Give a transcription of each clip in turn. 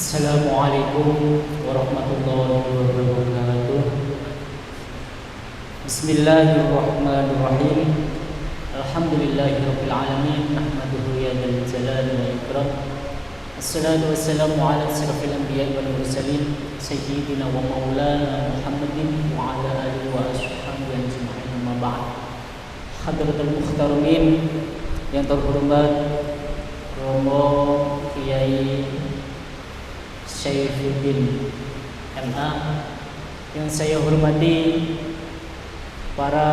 Assalamualaikum warahmatullahi wabarakatuh. Bismillahirrahmanirrahim. Alhamdulillahirabbil alamin. Nahmaduhu ya dzal jalali wal ikram. Assalatu wassalamu ala asyrafil anbiya'i wal mursalin sayyidina wa maulana Muhammadin wa ala alihi wa ashabihi ajma'in. Amma ba'd. Hadratul muhtaramin yang terhormat Romo Kiai Syaifuddin MA, yang saya hormati para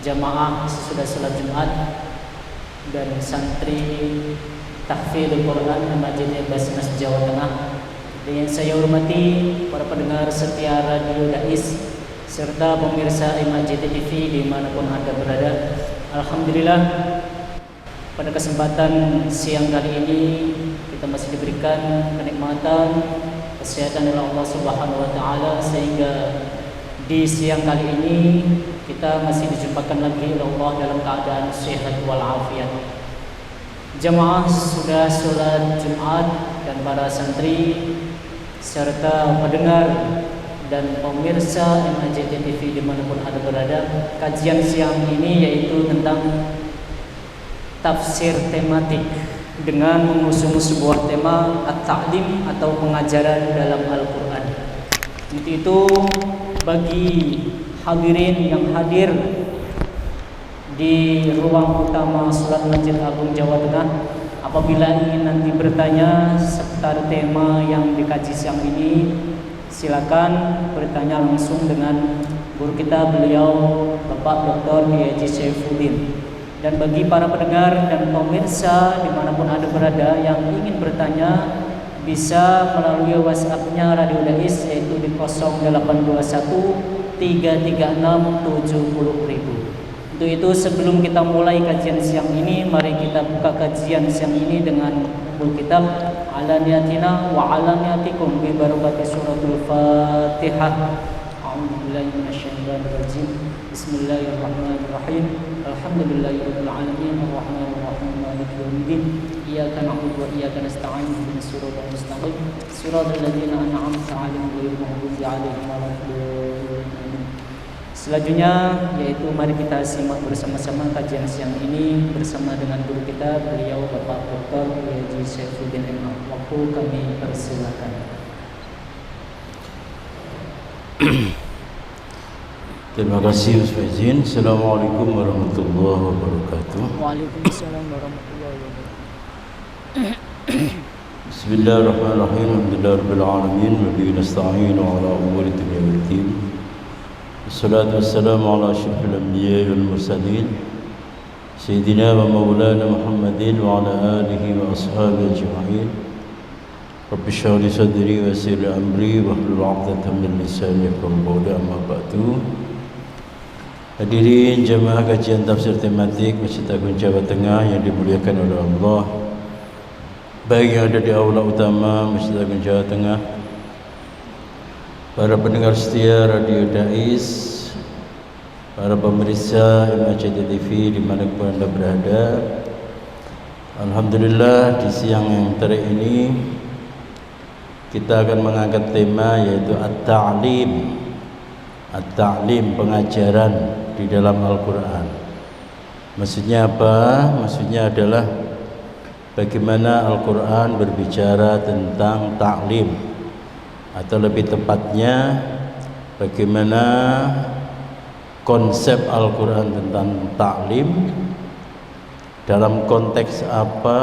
jamaah sesudah salat Jumat dan santri tahfidz Quran Masjid Basnas Jawa Tengah, dan yang saya hormati para pendengar setia Radio Dais serta pemirsa MAJ TV dimanapun Anda berada. Alhamdulillah, pada kesempatan siang kali ini kita masih diberikan kenikmatan kesehatan oleh Allah Subhanahu wa taala, sehingga di siang kali ini kita masih dijumpakan lagi oleh Allah dalam keadaan sehat walafiat. Jamaah sudah sholat Jumat dan para santri serta pendengar dan pemirsa MAJ TV dimanapun Anda berada, kajian siang ini yaitu tentang tafsir tematik dengan mengusung sebuah tema at-ta'lim atau pengajaran dalam Al-Quran. Untuk itu, bagi hadirin yang hadir di ruang utama Sholat Masjid Agung Jawa Tengah, apabila ingin nanti bertanya seputar tema yang dikaji siang ini, silakan bertanya langsung dengan guru kita, beliau Bapak Dr. Kiai Syaifuddin. Dan bagi para pendengar dan pemirsa dimanapun Anda berada yang ingin bertanya, bisa melalui WhatsApp-nya Radio Dais, yaitu di 0821 336 70.000. Untuk itu, sebelum kita mulai kajian siang ini, mari kita buka kajian siang ini dengan buku kitab Ala Niyatina wa Ala Niyatikum bi barakati suratul Fatihah. A'udzubillahi minasyaitonirrajim. Bismillahirrahmanirrahim. Alhamdulillahirabbil alamin arrahmanir rahim maliki yaumiddin. Iyyaka na'budu wa iyyaka nasta'in ihdinas siratal mustaqim siratal ladzina an'amta 'alaihim ghairil maghdubi 'alaihim waladdallin. Selanjutnya yaitu mari kita simak bersama-sama kajian siang ini bersama dengan guru kita, beliau Bapak Dr. Kiai Syaifuddin MA. Waktu kami persilakan. Terima kasih Ustaz Izin. Assalamualaikum warahmatullahi wabarakatuh. Waalaikumsalam warahmatullahi wabarakatuh. Bismillahirrahmanirrahim. Alhamdulillahirabbil alamin wa bihi nasta'inu ala umuri dunya waddin. Wassalatu wassalamu ala asyrafil anbiya'i wal mursalin sayyidina wa maulana Muhammadin wa ala alihi wa ashabihi ajma'in. Rabbi shrah li sadri wa yassir li amri wahlul 'uqdatam min lisani yafqahu qawli. Amma ba'du. Hadirin jemaah kajian tafsir tematik Masjid Agung Jawa Tengah yang dimuliakan oleh Allah, baik yang ada di aula utama Masjid Agung Jawa Tengah, para pendengar setia Radio Dais, para pemirsa MAJ TV dimanapun Anda berada. Alhamdulillah, di siang yang terik ini kita akan mengangkat tema yaitu at-ta'lim. At-ta'lim, pengajaran di dalam Al-Quran. Maksudnya apa? Maksudnya adalah bagaimana Al-Quran berbicara tentang ta'lim, atau lebih tepatnya bagaimana konsep Al-Quran tentang ta'lim, dalam konteks apa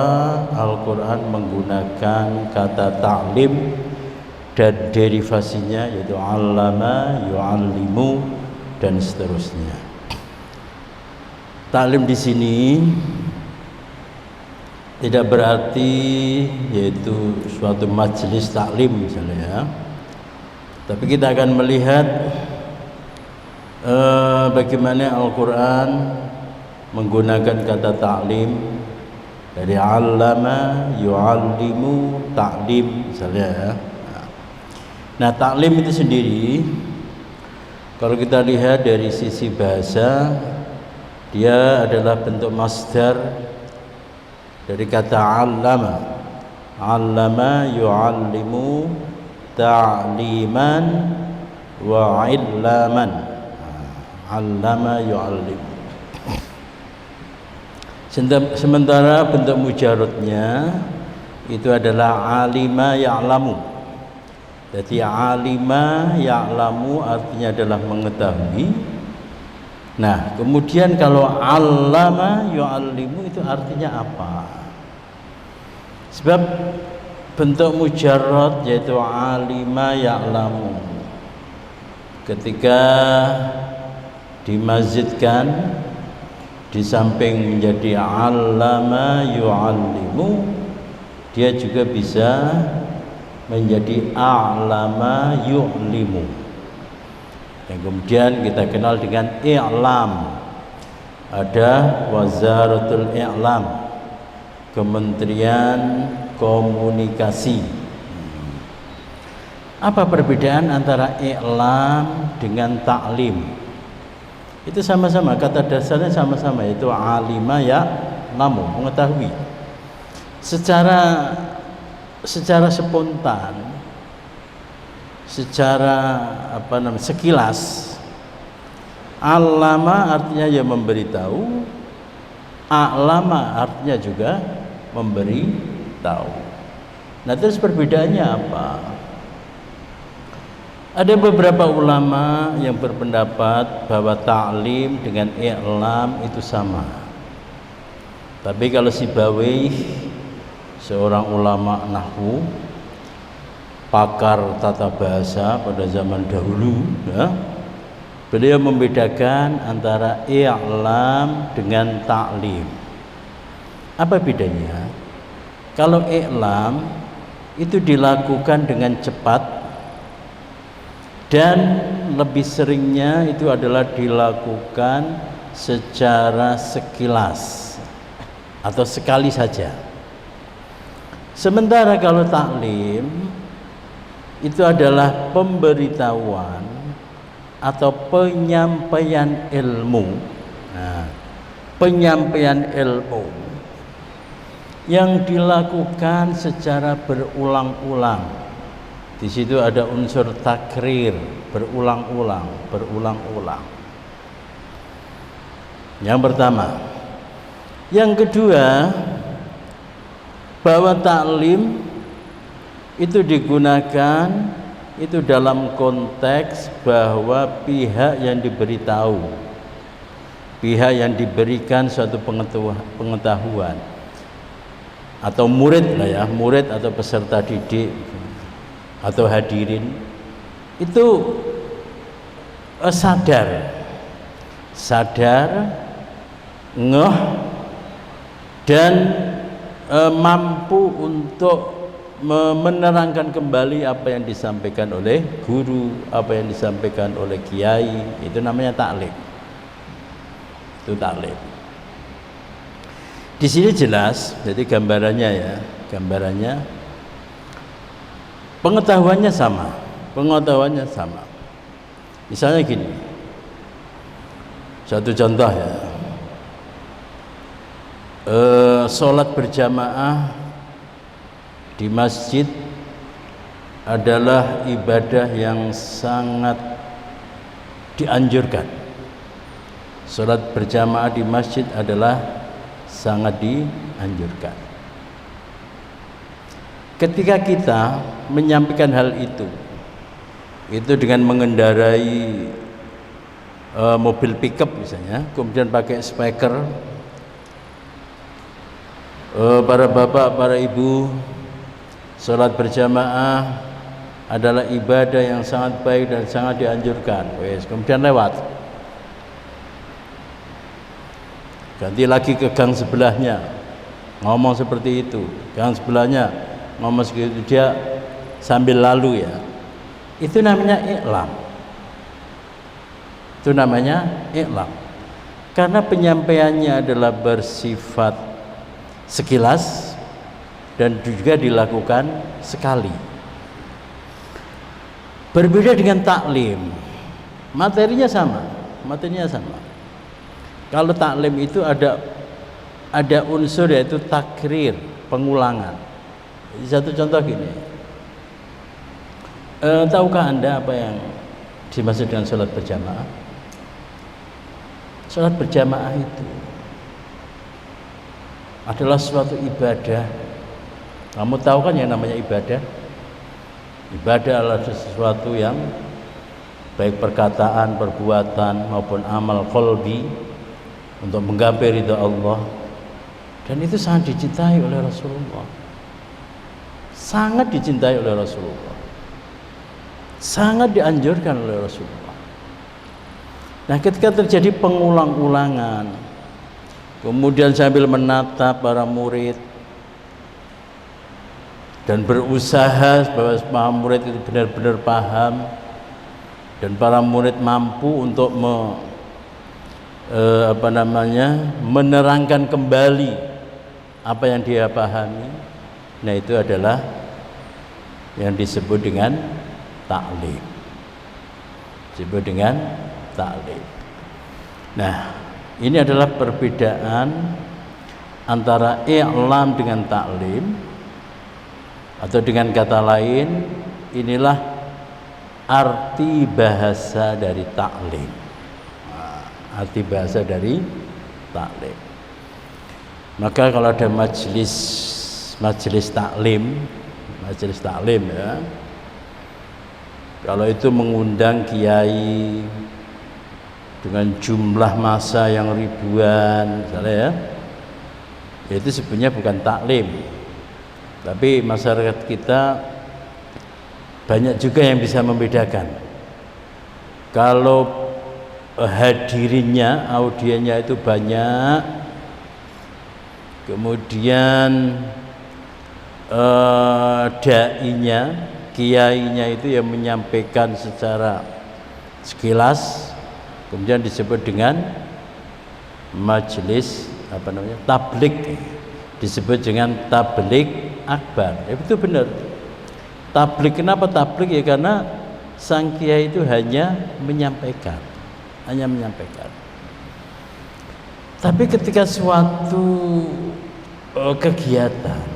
Al-Quran menggunakan kata ta'lim dan derivasinya yaitu allama, yu'allimu dan seterusnya. Taklim di sini tidak berarti yaitu suatu majelis taklim misalnya ya. Tapi kita akan melihat bagaimana Al-Quran menggunakan kata taklim dari allama, yu'allimu, taklim misalnya ya. Nah, taklim itu sendiri kalau kita lihat dari sisi bahasa, dia adalah bentuk masdar dari kata allama. 'allama yu'allimu ta'liman wa 'illaman. 'Allama yu'allimu. Sementara bentuk mujarradnya itu adalah alima ya'lamu. Jadi alima ya'lamu artinya adalah mengetahui. Nah, kemudian kalau allama yu'allimu itu artinya apa? Sebab bentuk mujarrad yaitu alima ya'lamu ketika dimazidkan di samping menjadi allama yu'allimu, dia juga bisa menjadi a'lama yu'limu, yang kemudian kita kenal dengan i'lam. Ada Wazaratul I'lam, Kementerian Komunikasi. Apa perbedaan antara i'lam dengan ta'lim? Itu sama-sama, kata dasarnya sama-sama, yaitu alima ya'lamu, mengetahui. Secara spontan, secara sekilas, alama artinya ya memberitahu, a'lama artinya juga memberitahu. Nah, terus perbedaannya apa? Ada beberapa ulama yang berpendapat bahwa ta'lim dengan i'lam itu sama. Tapi kalau Sibawayh, seorang ulama nahwu, pakar tata bahasa pada zaman dahulu, ya, beliau membedakan antara i'lam dengan ta'lim. Apa bedanya? Kalau i'lam itu dilakukan dengan cepat, dan lebih seringnya itu adalah dilakukan secara sekilas atau sekali saja. Sementara kalau taklim itu adalah pemberitahuan atau penyampaian ilmu. Nah, penyampaian ilmu yang dilakukan secara berulang-ulang. Di situ ada unsur takrir, berulang-ulang. Yang pertama. Yang kedua, bahwa taklim itu digunakan itu dalam konteks bahwa pihak yang diberitahu, pihak yang diberikan suatu pengetahuan, atau murid lah ya, murid atau peserta didik atau hadirin itu sadar, ngeh, dan mampu untuk menerangkan kembali apa yang disampaikan oleh guru, apa yang disampaikan oleh kiai. Itu namanya taklim. Itu taklim. Di sini jelas, jadi gambarannya ya, pengetahuannya sama. Misalnya gini, satu contoh ya, sholat berjamaah di masjid adalah ibadah yang sangat dianjurkan. Sholat berjamaah di masjid adalah sangat dianjurkan. Ketika kita menyampaikan hal itu dengan mengendarai mobil pickup misalnya, kemudian pakai speaker, para bapak, para ibu, sholat berjamaah adalah ibadah yang sangat baik dan sangat dianjurkan. Kemudian lewat, ganti lagi ke gang sebelahnya, ngomong seperti itu, gang sebelahnya ngomong segitu, dia sambil lalu ya, itu namanya i'lam. Karena penyampaiannya adalah bersifat sekilas dan juga dilakukan sekali. Berbeda dengan taklim, materinya sama. Kalau taklim itu ada unsur yaitu takrir, pengulangan. Satu contoh gini, tahukah Anda apa yang dimaksud dengan sholat berjamaah? Sholat berjamaah itu adalah suatu ibadah. Kamu tahu kan yang namanya ibadah? Ibadah adalah sesuatu yang baik perkataan, perbuatan maupun amal qalbi untuk menggapai ridha Allah, dan itu sangat dicintai oleh Rasulullah. Sangat dicintai oleh Rasulullah. Sangat dianjurkan oleh Rasulullah. Nah, ketika terjadi pengulang-ulangan, kemudian sambil menatap para murid dan berusaha bahwa para murid itu benar-benar paham dan para murid mampu untuk menerangkan kembali apa yang dia pahami. Nah, itu adalah yang disebut dengan ta'lim. Disebut dengan ta'lim. Nah, ini adalah perbedaan antara i'lam dengan ta'lim, atau dengan kata lain, inilah arti bahasa dari ta'lim. Arti bahasa dari ta'lim. Maka kalau ada majelis taklim ya, kalau itu mengundang kiai dengan jumlah massa yang ribuan misalnya ya, itu sebenarnya bukan taklim. Tapi masyarakat kita banyak juga yang bisa membedakan. Kalau hadirinnya, audiennya itu banyak, kemudian dai-nya, kiainya itu yang menyampaikan secara sekilas, kemudian disebut dengan majelis tablik, disebut dengan tablik akbar. Ya, itu benar. Tablik, kenapa tablik? Ya karena sang kiai itu hanya menyampaikan. Tapi ketika suatu kegiatan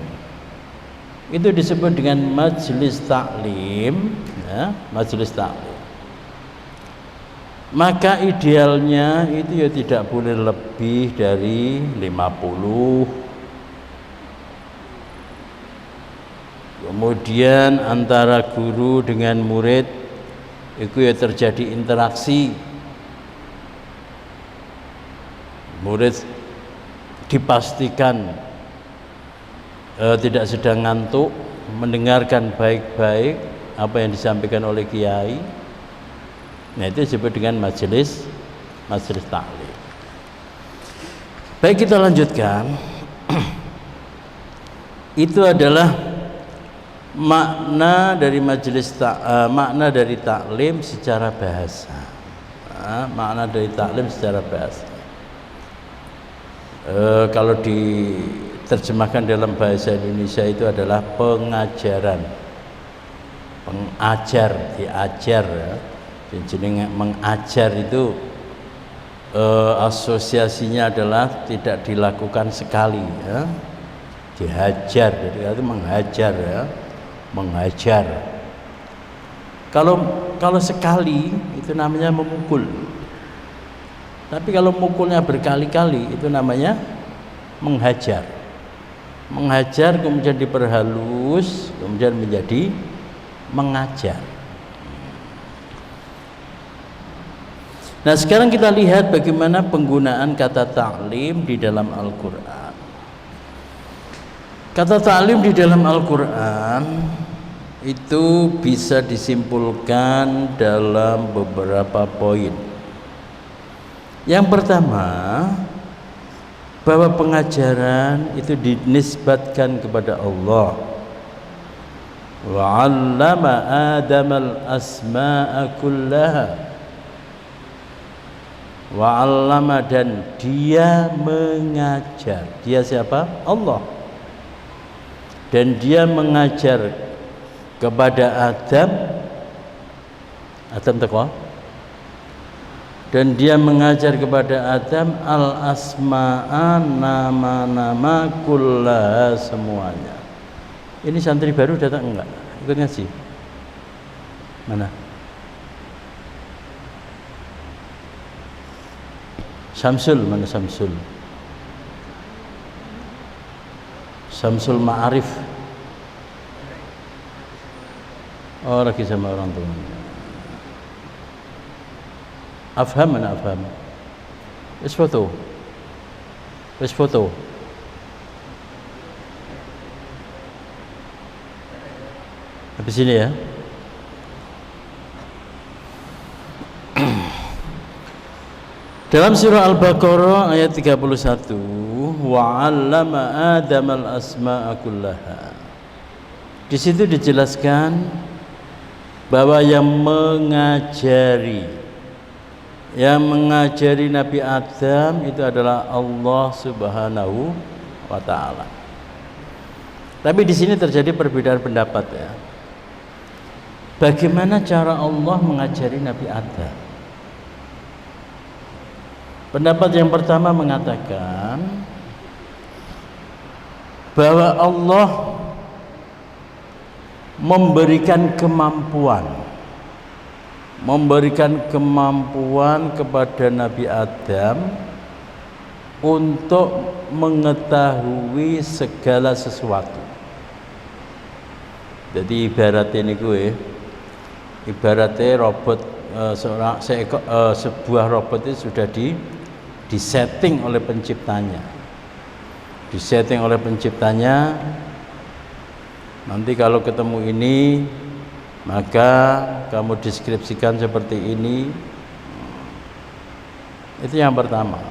itu disebut dengan majelis taklim, ya, majelis taklim, maka idealnya itu ya tidak boleh lebih dari 50. Kemudian antara guru dengan murid itu ya terjadi interaksi. Murid dipastikan tidak sedang ngantuk, mendengarkan baik-baik apa yang disampaikan oleh kiai. Nah, itu disebut dengan majelis taklim. Baik, kita lanjutkan. Itu adalah makna dari makna dari taklim secara bahasa. Makna dari taklim secara bahasa. Kalau diterjemahkan dalam bahasa Indonesia itu adalah pengajaran, diajar ya. Jadi mengajar itu asosiasinya adalah tidak dilakukan sekali ya. Dihajar, jadi itu menghajar ya. Menghajar. Kalau sekali itu namanya memukul. Tapi kalau mukulnya berkali-kali itu namanya menghajar. Menghajar kemudian diperhalus, kemudian menjadi mengajar. Nah, sekarang kita lihat bagaimana penggunaan kata ta'lim di dalam Al-Qur'an. Kata ta'lim di dalam Al-Qur'an itu bisa disimpulkan dalam beberapa poin. Yang pertama, bahwa pengajaran itu dinisbatkan kepada Allah. Wa 'allama Adamal asma'a kullaha. Wa 'allama, dan dia mengajar. Dia siapa? Allah. Dan dia mengajar kepada Adam taqwa. Dan dia mengajar kepada Adam al-asma'a, nama-nama kullaha, semuanya. Ini santri baru datang enggak? Ikut ngaji? Mana? Samsul, mana Samsul? Samsul Ma'arif. Oh, lagi sama orang tuanya. Afham, mana Afham? Wis foto. Wis foto. Habis ini ya. Dalam surah Al-Baqarah ayat 31, wa 'allama Adam al-asma'a kullaha. Di situ dijelaskan bahwa yang mengajari Nabi Adam itu adalah Allah Subhanahu wa taala. Tapi di sini terjadi perbedaan pendapat ya. Bagaimana cara Allah mengajari Nabi Adam? Pendapat yang pertama mengatakan bahwa Allah memberikan kemampuan kepada Nabi Adam untuk mengetahui segala sesuatu. Jadi ibaratnya robot sebuah robot itu sudah disetting oleh penciptanya. Nanti kalau ketemu ini, maka kamu deskripsikan seperti ini. Itu yang pertama.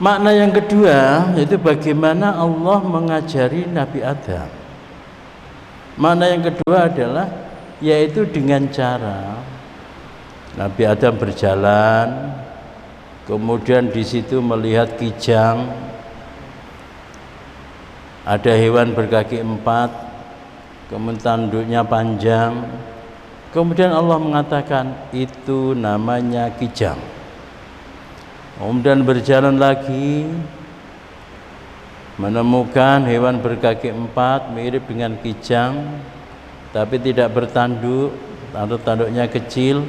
Makna yang kedua yaitu bagaimana Allah mengajari Nabi Adam. Makna yang kedua adalah yaitu dengan cara Nabi Adam berjalan, kemudian di situ melihat kijang, ada hewan berkaki 4, kemudian tanduknya panjang, kemudian Allah mengatakan itu namanya kijang. Kemudian berjalan lagi, menemukan hewan berkaki 4 mirip dengan kijang tapi tidak bertanduk, tanduknya kecil,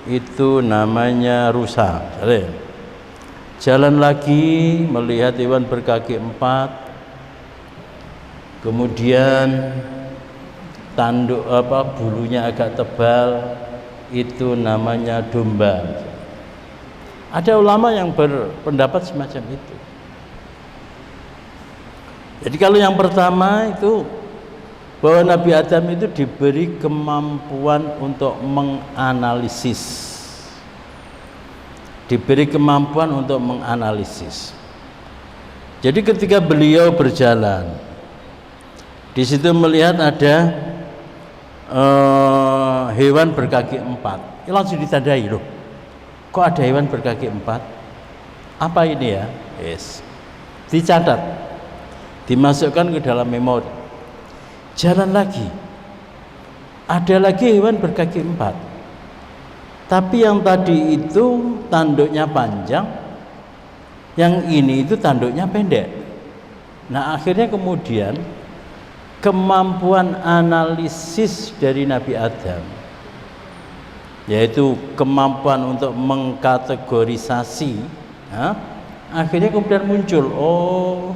itu namanya rusa. Jalan lagi melihat hewan berkaki 4, kemudian tanduk bulunya agak tebal, itu namanya domba. Ada ulama yang berpendapat semacam itu. Jadi kalau yang pertama itu bahwa Nabi Adam itu diberi kemampuan untuk menganalisis. Jadi ketika beliau berjalan, di situ melihat ada hewan berkaki 4. Ini langsung ditandai loh. Kok ada hewan berkaki 4? Apa ini ya? Yes. Dicatat, dimasukkan ke dalam memori. Jalan lagi, ada lagi hewan berkaki 4. Tapi yang tadi itu tanduknya panjang, yang ini itu tanduknya pendek. Nah akhirnya kemudian kemampuan analisis dari Nabi Adam, yaitu kemampuan untuk mengkategorisasi, akhirnya kemudian muncul, oh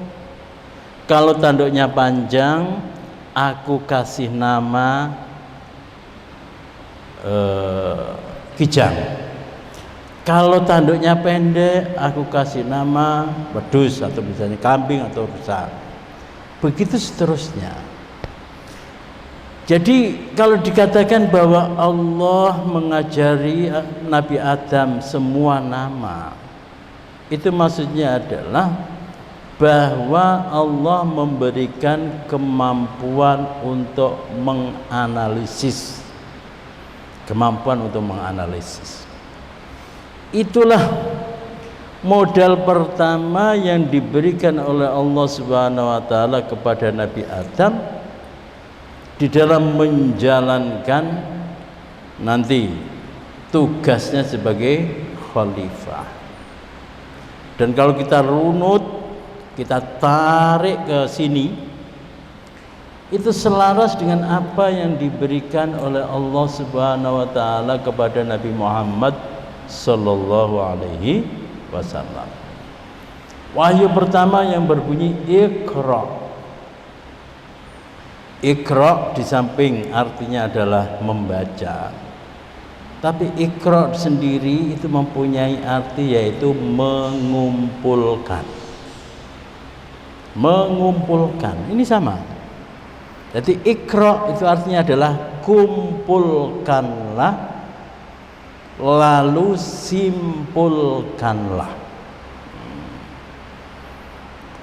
kalau tanduknya panjang aku kasih nama kijang, kalau tanduknya pendek aku kasih nama wedus atau misalnya kambing atau rusa, begitu seterusnya. Jadi kalau dikatakan bahwa Allah mengajari Nabi Adam semua nama, itu maksudnya adalah bahwa Allah memberikan kemampuan untuk menganalisis. Itulah modal pertama yang diberikan oleh Allah Subhanahu wa taala kepada Nabi Adam di dalam menjalankan nanti tugasnya sebagai khalifah. Dan kalau kita runut, kita tarik ke sini, itu selaras dengan apa yang diberikan oleh Allah Subhanahu wa taala kepada Nabi Muhammad sallallahu alaihi wasallam. Wahyu pertama yang berbunyi Iqra. Iqra di samping artinya adalah membaca, tapi Iqra sendiri itu mempunyai arti yaitu mengumpulkan. Mengumpulkan, ini sama. Jadi Iqra itu artinya adalah kumpulkanlah, lalu simpulkanlah.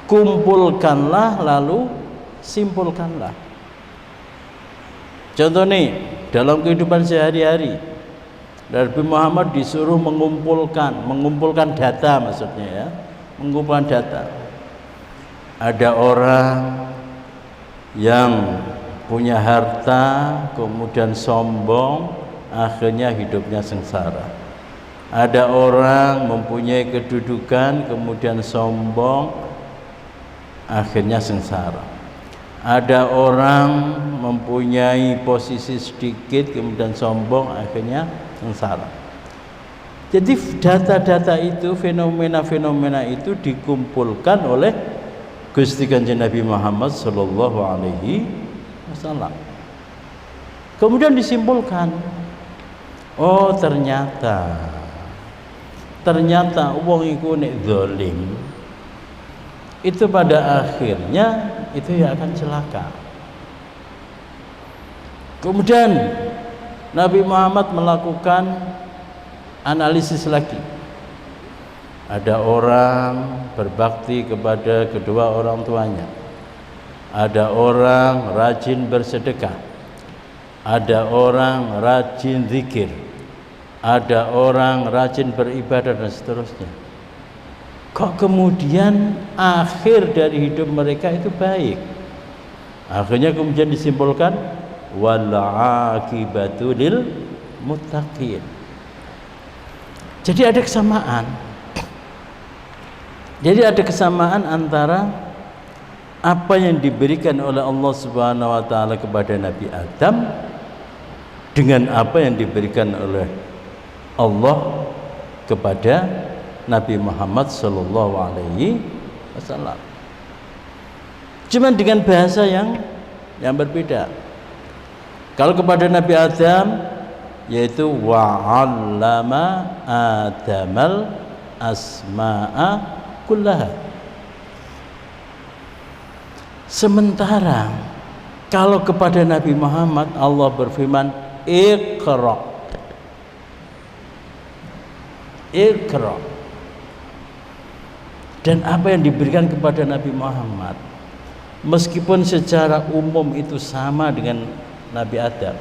Kumpulkanlah lalu simpulkanlah. Contoh nih, dalam kehidupan sehari-hari Nabi Muhammad disuruh mengumpulkan data, maksudnya ya, mengumpulkan data. Ada orang yang punya harta kemudian sombong, akhirnya hidupnya sengsara. Ada orang mempunyai kedudukan kemudian sombong, akhirnya sengsara. Ada orang mempunyai posisi sedikit kemudian sombong, akhirnya sengsara. Jadi data-data itu, fenomena-fenomena itu dikumpulkan oleh Gusti Kanjeng Nabi Muhammad sallallahu alaihi wasallam. Kemudian disimpulkan, oh ternyata wong iku nek zalim itu pada akhirnya itu ya akan celaka. Kemudian Nabi Muhammad melakukan analisis lagi. Ada orang berbakti kepada kedua orang tuanya. Ada orang rajin bersedekah. Ada orang rajin zikir. Ada orang rajin beribadah dan seterusnya. Kok kemudian akhir dari hidup mereka itu baik? Akhirnya kemudian disimpulkan wal aqibatu lil muttaqin. Jadi ada kesamaan. Jadi ada kesamaan antara apa yang diberikan oleh Allah Subhanahu wa taala kepada Nabi Adam dengan apa yang diberikan oleh Allah kepada Nabi Muhammad sallallahu alaihi wasallam. Cuma dengan bahasa yang berbeda. Kalau kepada Nabi Adam yaitu wa'allama Adamal asma'a kullaha. Sementara kalau kepada Nabi Muhammad Allah berfirman Iqra. Iqra. Dan apa yang diberikan kepada Nabi Muhammad meskipun secara umum itu sama dengan Nabi Adam,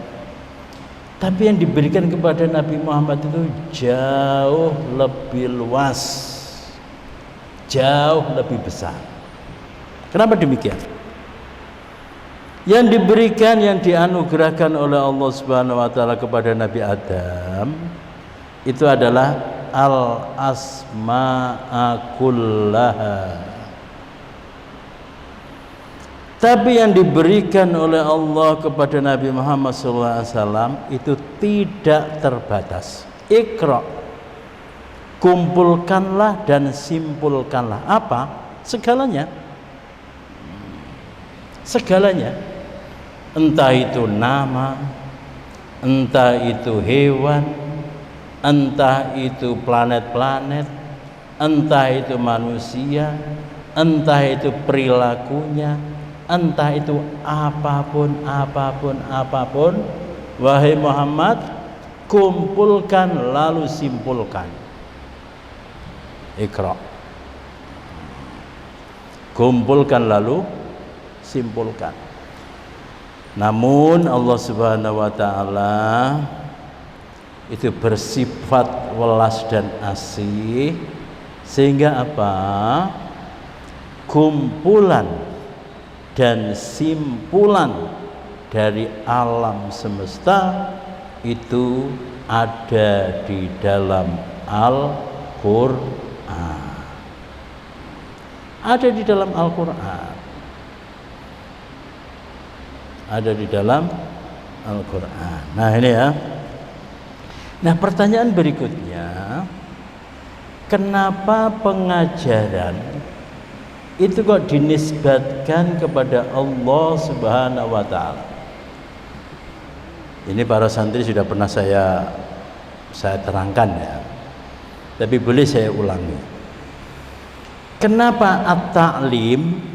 tapi yang diberikan kepada Nabi Muhammad itu jauh lebih luas, jauh lebih besar. Kenapa demikian? Yang diberikan, yang dianugerahkan oleh Allah Subhanahu wa taala kepada Nabi Adam itu adalah al-asma'a kullaha. Tapi yang diberikan oleh Allah kepada Nabi Muhammad SAW itu tidak terbatas. Iqra, kumpulkanlah dan simpulkanlah. Apa? Segalanya. Segalanya. Entah itu nama, entah itu hewan, entah itu planet-planet, entah itu manusia, entah itu perilakunya, entah itu apapun, wahai Muhammad, kumpulkan lalu simpulkan. Iqra. Kumpulkan lalu simpulkan. Namun Allah Subhanahu wa taala itu bersifat welas dan asih, sehingga apa? Kumpulan dan simpulan dari alam semesta itu ada di dalam Al-Qur'an. Ada di dalam Al-Qur'an. ada di dalam Al-Quran. Nah ini ya. Nah pertanyaan berikutnya, kenapa pengajaran itu kok dinisbatkan kepada Allah Subhanahu wa Ta'ala? Ini para santri sudah pernah saya terangkan ya, tapi boleh saya ulangi. Kenapa at-ta'lim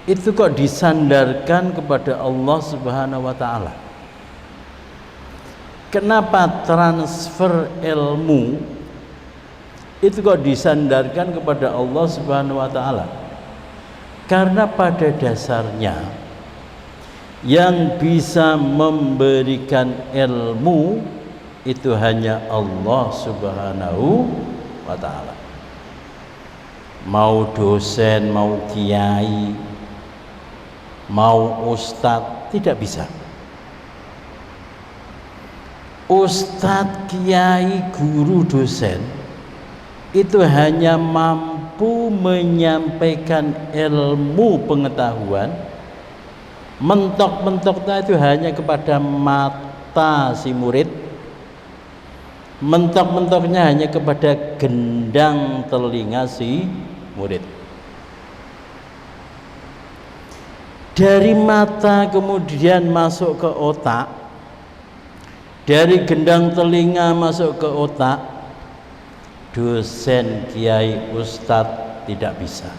itu kok disandarkan kepada Allah Subhanahu wa Ta'ala? Kenapa transfer ilmu itu kok disandarkan kepada Allah Subhanahu wa Ta'ala? Karena pada dasarnya yang bisa memberikan ilmu itu hanya Allah Subhanahu wa Ta'ala. Mau dosen, mau kiai, mau ustadz, tidak bisa. Ustadz, kiai, guru, dosen itu hanya mampu menyampaikan ilmu pengetahuan, mentok-mentoknya itu hanya kepada mata si murid, mentok-mentoknya hanya kepada gendang telinga si murid. Dari mata kemudian masuk ke otak, dari gendang telinga masuk ke otak, dosen, kiai, ustadz tidak bisa.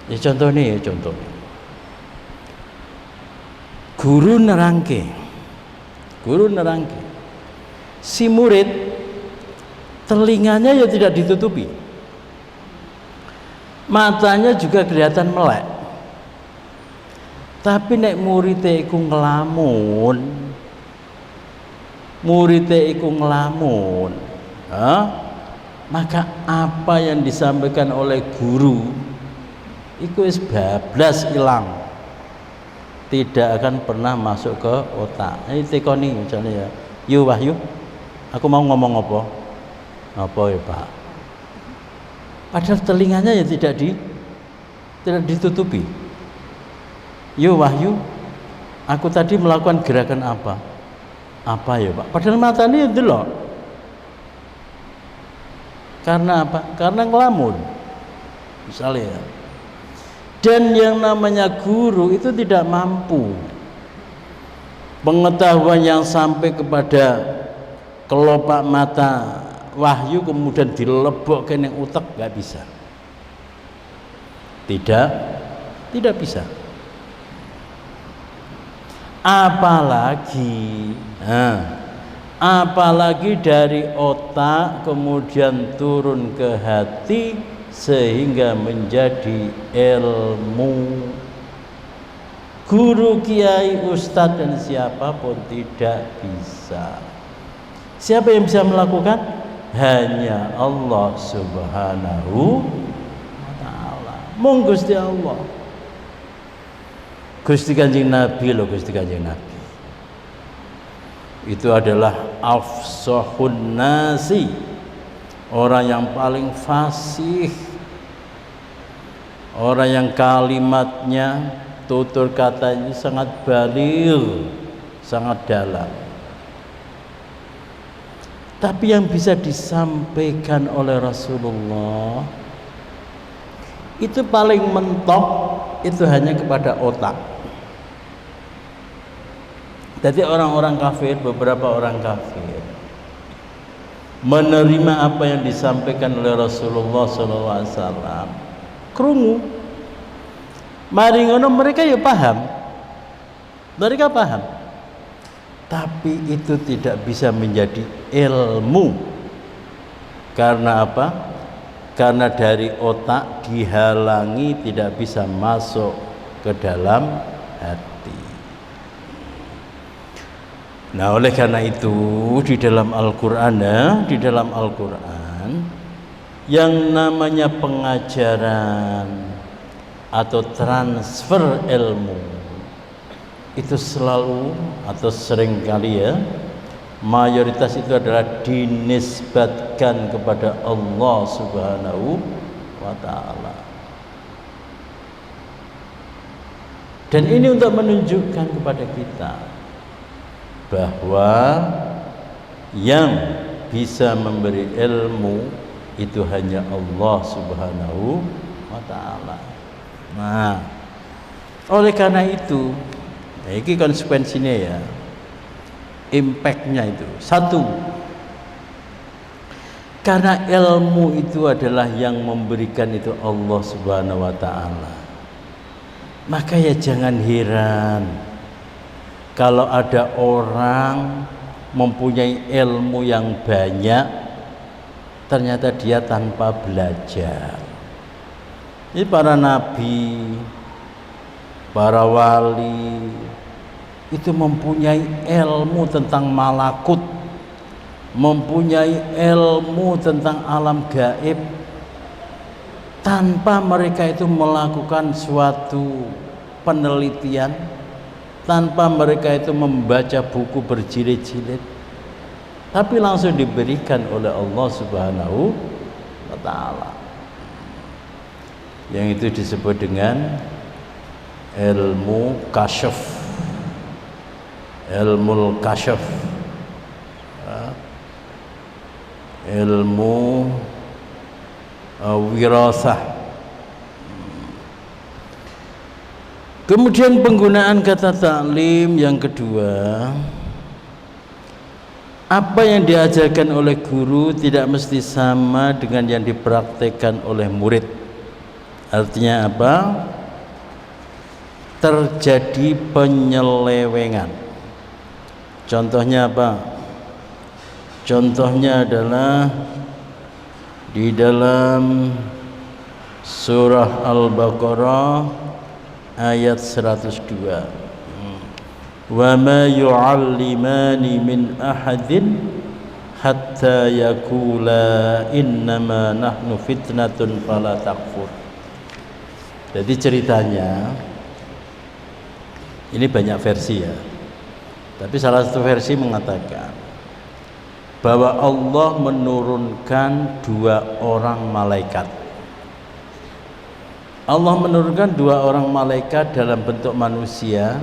Ya contoh nih, contoh. Guru nerangke, si murid telinganya ya tidak ditutupi, matanya juga kelihatan melek, tapi nek muridnya iku ngelamun, maka apa yang disampaikan oleh guru itu wis bablas hilang, tidak akan pernah masuk ke otak. Ini tekoni misalnya ya, Yu Wahyu, aku mau ngomong apa ya Pak, padahal telinganya ya tidak ditutupi. Yu Wahyu, aku tadi melakukan gerakan apa ya Pak, padahal matanya itu loh. Karena apa? Karena ngelamun misalnya ya. Dan yang namanya guru itu tidak mampu pengetahuan yang sampai kepada kelopak mata wahyu kemudian dilebokkan yang utek, nggak bisa, tidak bisa. Apalagi dari otak kemudian turun ke hati sehingga menjadi ilmu. Guru, kiai, ustadz dan siapapun tidak bisa. Siapa yang bisa melakukan? Hanya Allah Subhanahu wa Ta'ala. Mung Gusti Allah, Gusti Kanjeng Nabi loh, Gusti Kanjeng Nabi itu adalah afsahun nasi, orang yang paling fasih, orang yang kalimatnya, tutur katanya sangat baligh, sangat dalam. Tapi yang bisa disampaikan oleh Rasulullah itu paling mentok, itu hanya kepada otak. Jadi orang-orang kafir, beberapa orang kafir menerima apa yang disampaikan oleh Rasulullah SAW, krungu. Mari ngono mereka ya paham, tapi itu tidak bisa menjadi ilmu. Karena apa? Karena dari otak dihalangi, tidak bisa masuk ke dalam hati. Nah, oleh karena itu di dalam Al-Qur'an yang namanya pengajaran atau transfer ilmu itu selalu atau sering kali ya, mayoritas itu adalah dinisbatkan kepada Allah Subhanahu wa Ta'ala. Dan ini untuk menunjukkan kepada kita bahwa yang bisa memberi ilmu itu hanya Allah Subhanahu wa ta'ala. Nah, oleh karena itu, ini konsekuensinya ya, impactnya itu satu, karena ilmu itu adalah yang memberikan itu Allah Subhanahu wa ta'ala, maka ya jangan heran kalau ada orang mempunyai ilmu yang banyak ternyata dia tanpa belajar. Ini para nabi, para wali itu mempunyai ilmu tentang malakut, mempunyai ilmu tentang alam gaib, tanpa mereka itu melakukan suatu penelitian, tanpa mereka itu membaca buku berjilid-jilid, tapi langsung diberikan oleh Allah Subhanahu wa ta'ala. Yang itu disebut dengan ilmu kasyaf, ilmu kasyaf, ilmu wirasah. Kemudian penggunaan kata taklim yang kedua, apa yang diajarkan oleh guru tidak mesti sama dengan yang dipraktekkan oleh murid. Artinya apa? Terjadi penyelewengan. Contohnya apa? Contohnya adalah di dalam surah Al-Baqarah ayat 102. Wa ma yu'allimani min ahadin hatta yaqula innama nahnu fitnatun fala takfur. Jadi ceritanya ini banyak versi ya, tapi salah satu versi mengatakan bahwa Allah menurunkan 2 orang malaikat. Allah menurunkan 2 orang malaikat dalam bentuk manusia,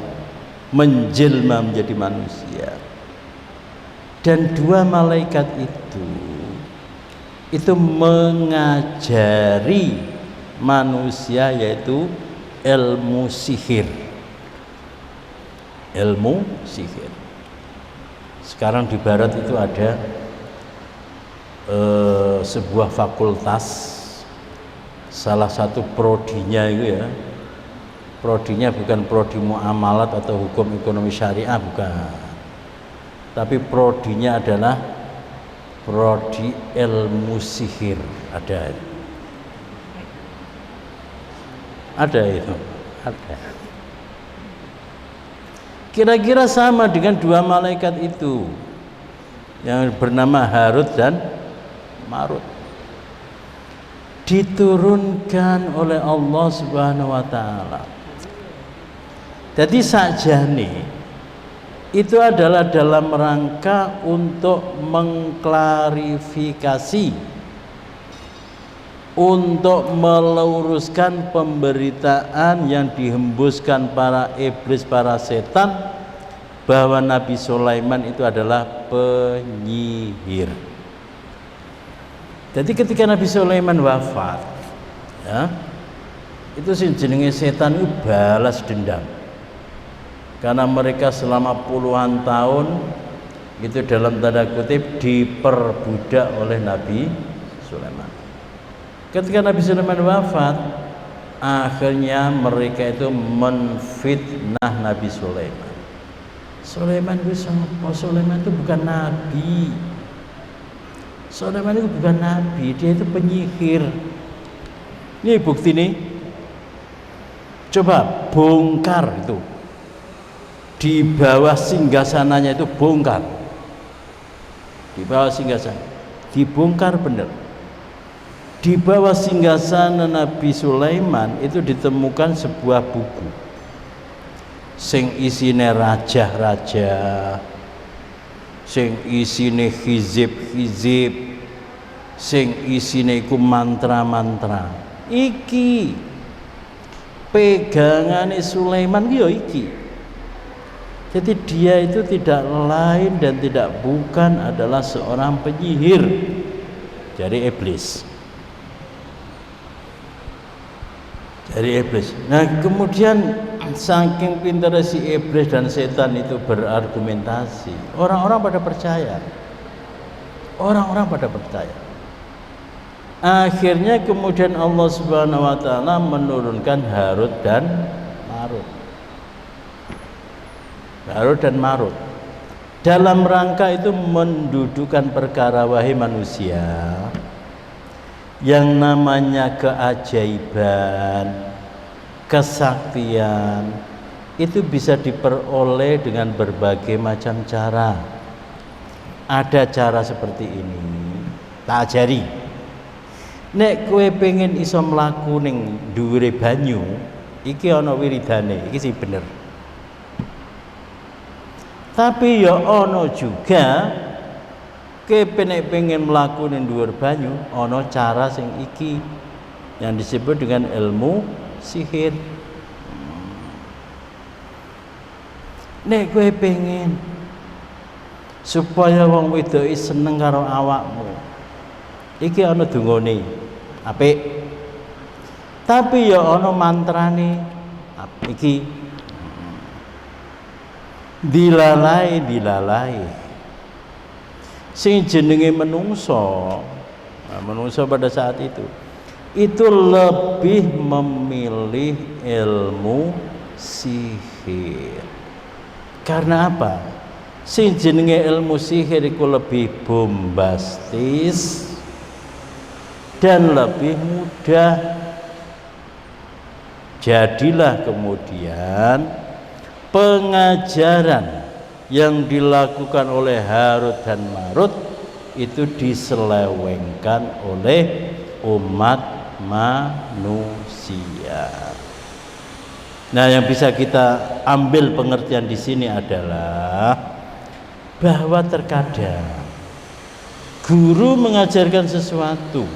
menjelma menjadi manusia. Dan 2 malaikat itu mengajari manusia, yaitu ilmu sihir. Ilmu sihir. Sekarang di barat itu ada sebuah fakultas, salah satu prodinya itu ya, prodinya bukan prodi muamalat atau hukum ekonomi syariah, bukan, tapi prodinya adalah prodi ilmu sihir. Ada itu, ada. Kira-kira sama dengan 2 malaikat itu yang bernama Harut dan Marut, diturunkan oleh Allah Subhanahu wa ta'ala. Jadi sakjane itu adalah dalam rangka untuk mengklarifikasi, untuk meluruskan pemberitaan yang dihembuskan para iblis, para setan, bahwa Nabi Sulaiman itu adalah penyihir. Jadi ketika Nabi Sulaiman wafat, ya, itu sih jenenge setan itu balas dendam, karena mereka selama puluhan tahun itu dalam tanda kutip diperbudak oleh Nabi Sulaiman. Ketika Nabi Sulaiman wafat, akhirnya mereka itu menfitnah Nabi Sulaiman. Sulaiman itu siapa? Sulaiman itu bukan nabi. Sulaiman itu bukan nabi, dia itu penyihir. Ini bukti nih. Coba bongkar itu. Di bawah singgasananya itu bongkar. Di bawah singgasana. Dibongkar bener. Di bawah singgasana Nabi Sulaiman itu ditemukan sebuah buku sing isine raja-raja, sing isine hizib-hizib, sing isine iku mantra-mantra. Iki pegangane Sulaiman ya iki. Jadi dia itu tidak lain dan tidak bukan adalah seorang penyihir dari iblis. Dari iblis. Nah, kemudian saking pintar si iblis dan setan itu berargumentasi, orang-orang pada percaya. Orang-orang pada percaya. Akhirnya kemudian Allah Subhanahu wa taala menurunkan Harut dan Marut. Harut dan Marut. Dalam rangka itu mendudukan perkara wahai manusia, yang namanya keajaiban, kesaktian itu bisa diperoleh dengan berbagai macam cara. Ada cara seperti ini, tak ajari. Nek kowe pengen iso mlaku ning dhuwure banyu, iki ana wiridane, iki sih bener. Tapi ya ana juga nek pengen mlaku ning dhuwur banyu, ana cara sing iki yang disebut dengan ilmu sihir. Nek kowe pengen supaya wong wedoki seneng karo awakmu, iki ana dungane apik. Tapi ya ana mantrane iki dilalai sing jenenge menungso. Nah, menungso pada saat itu lebih memilih ilmu sihir. Karena apa? Sing jenenge ilmu sihir iku lebih bombastis dan lebih mudah. Jadilah kemudian pengajaran yang dilakukan oleh Harut dan Marut itu diselewengkan oleh umat manusia. Nah, yang bisa kita ambil pengertian di sini adalah bahwa terkadang guru mengajarkan sesuatu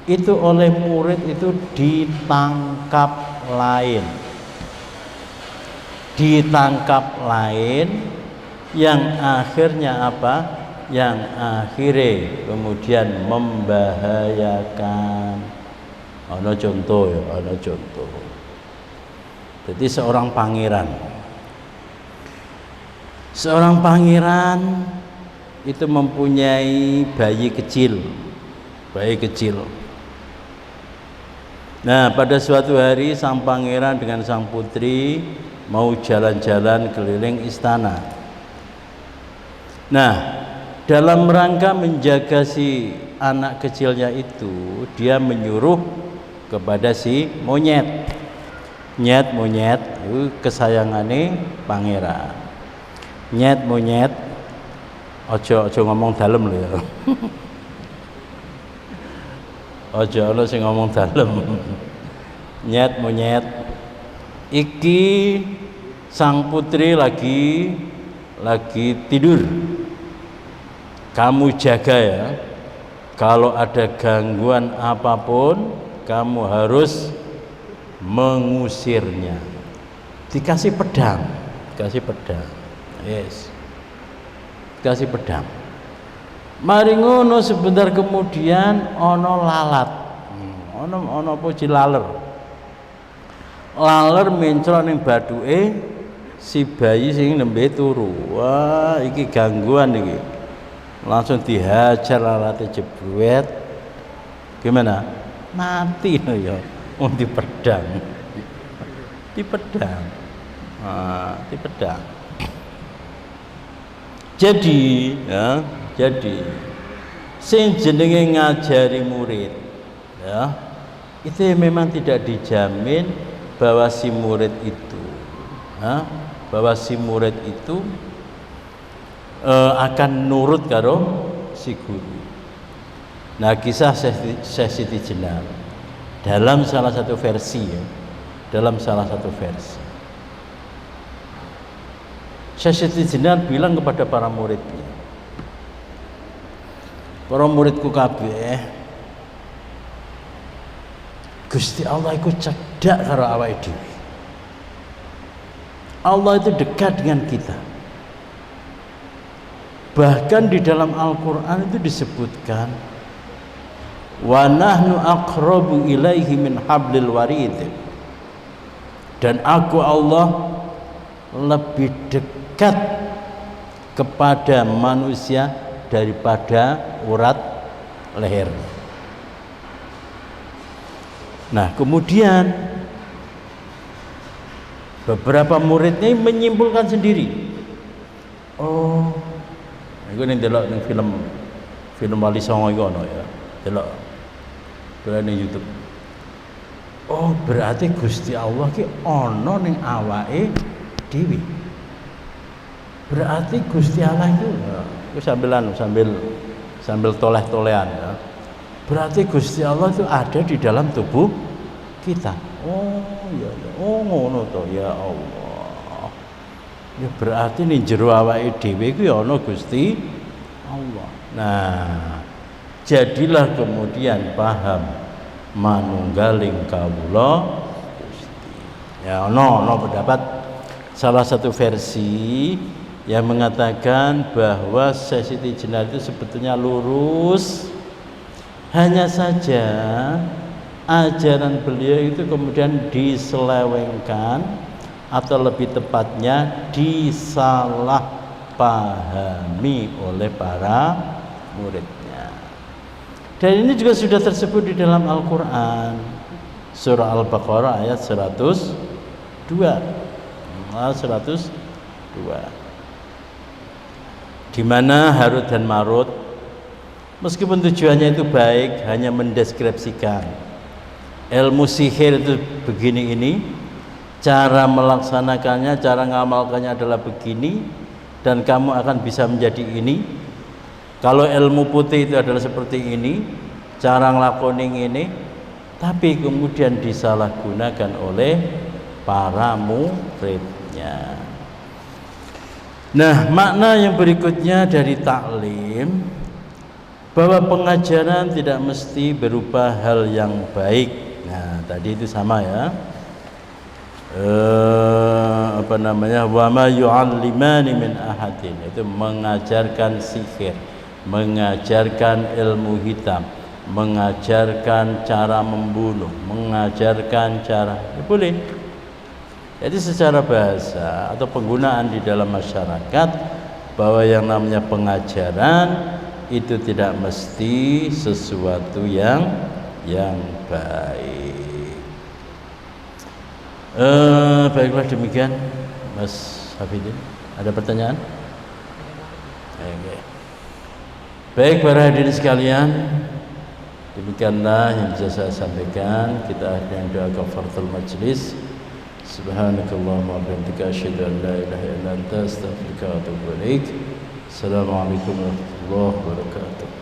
itu oleh murid itu ditangkap lain, yang akhirnya apa? Yang akhirnya kemudian membahayakan. Ada contoh ya, ada contoh. Jadi seorang pangeran itu mempunyai bayi kecil. Nah, pada suatu hari sang pangeran dengan sang putri mau jalan-jalan keliling istana. Nah, dalam rangka menjaga si anak kecilnya itu, dia menyuruh kepada si monyet itu kesayangane pangeran. Monyet ojo ngomong dalem lho ya. Ojo ana sing ngomong dalem. Monyet iki sang putri lagi tidur. Kamu jaga ya. Kalau ada gangguan apapun, kamu harus mengusirnya. Dikasih pedang. Yes. Dikasih pedang. Mari ngono sebentar kemudian ono lalat. Ono apa laler. Laler mencrot ning bathuke si bayi sing nembe turu. Wah, iki gangguan iki. Langsung dihajar lalate jebret. Gimana? Mati lho ya. Dipedang. Dipedang. Jadi sing jenenge ngajari murid ya, itu memang tidak dijamin bahwa si murid itu akan nurut karo si guru. Nah, kisah Syekh Siti Jenar dalam salah satu versi Syekh Siti Jenar bilang kepada para muridnya, para muridku kabeh, Gusti Allah iku cedak karo awake dhewe. Allah itu dekat dengan kita. Bahkan di dalam Al-Qur'an itu disebutkan wa nahnu aqrabu ilaihi min hablil warid. Dan aku Allah lebih dekat kepada manusia daripada urat leher. Nah, kemudian beberapa muridnya menyimpulkan sendiri. Oh, iku ning delok ning film Wali Songo iku ono ya. Delok ning YouTube. Oh, berarti Gusti Allah ki ono ning awake dhewe. Berarti Gusti Allah itu sambil toleh-tolehan ya. Berarti Gusti Allah itu ada di dalam tubuh kita. Oh ya, oh ngono to ya Allah. Ya berarti ning jero awake dhewe ku ya ana Gusti Allah. Nah, jadilah kemudian paham manunggaling kawula Gusti. Ya ana pendapat salah satu versi yang mengatakan bahwa Siti Jenar itu sebetulnya lurus. Hanya saja ajaran beliau itu kemudian diselewengkan atau lebih tepatnya disalahpahami oleh para muridnya. Dan ini juga sudah tersebut di dalam Al-Quran, surah Al-Baqarah ayat 102. Di mana Harut dan Marut meskipun tujuannya itu baik, hanya mendeskripsikan ilmu sihir itu begini ini, cara melaksanakannya, cara ngamalkannya adalah begini, dan kamu akan bisa menjadi ini. Kalau ilmu putih itu adalah seperti ini, cara ngelakoni ini, tapi kemudian disalahgunakan oleh para muridnya. Nah, makna yang berikutnya dari taklim, bahwa pengajaran tidak mesti berupa hal yang baik. Nah, tadi itu sama ya. Wa ma yu'allimani min ahadin, itu mengajarkan sihir, mengajarkan ilmu hitam, mengajarkan cara membunuh, mengajarkan cara boleh. Jadi secara bahasa atau penggunaan di dalam masyarakat, bahwa yang namanya pengajaran itu tidak mesti sesuatu yang baik. Baiklah demikian, Mas Hafidin. Ada pertanyaan? Okay. Baik para hadirin sekalian, demikianlah yang bisa saya sampaikan. Kita akhiri doa kafaratul majlis. Subhanakallahumma wa bihamdika asyhadu an la ilaha illa anta astaghfiruka wa atubu ilaik. Assalamualaikum warahmatullahi wabarakatuh.